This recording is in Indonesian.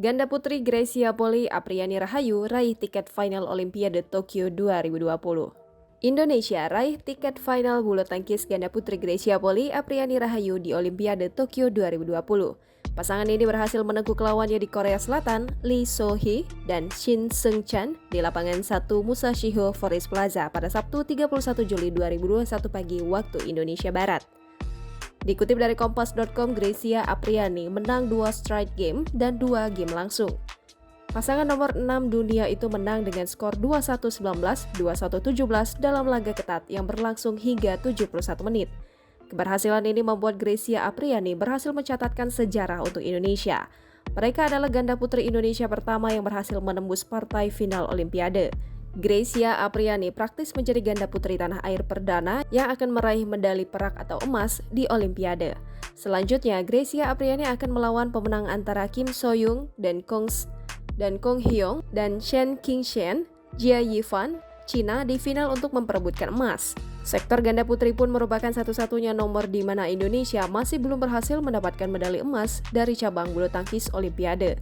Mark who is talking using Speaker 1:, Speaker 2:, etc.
Speaker 1: Ganda putri Gracia Poli Apriani Rahayu raih tiket final Olimpiade Tokyo 2020. Indonesia raih tiket final bulu tangkis ganda putri Gracia Poli Apriani Rahayu di Olimpiade Tokyo 2020. Pasangan ini berhasil menengkuk lawannya di Korea Selatan, Lee So-hee dan Shin Seung-chan di lapangan 1 Musashino Forest Plaza pada Sabtu 31 Juli 2021 pagi waktu Indonesia Barat. Dikutip dari Kompas.com, Gracia Apriani menang 2 straight game dan 2 game langsung. Pasangan nomor 6 dunia itu menang dengan skor 21-19, 21-17 dalam laga ketat yang berlangsung hingga 71 menit. Keberhasilan ini membuat Gracia Apriani berhasil mencatatkan sejarah untuk Indonesia. Mereka adalah ganda putri Indonesia pertama yang berhasil menembus partai final Olimpiade. Gracia Apriani praktis menjadi ganda putri tanah air perdana yang akan meraih medali perak atau emas di Olimpiade. Selanjutnya, Gracia Apriani akan melawan pemenang antara Kim So-young dan Kong Hyong dan Shen Qingshan, Jia Yifan, Cina di final untuk memperebutkan emas. Sektor ganda putri pun merupakan satu-satunya nomor di mana Indonesia masih belum berhasil mendapatkan medali emas dari cabang bulu tangkis Olimpiade.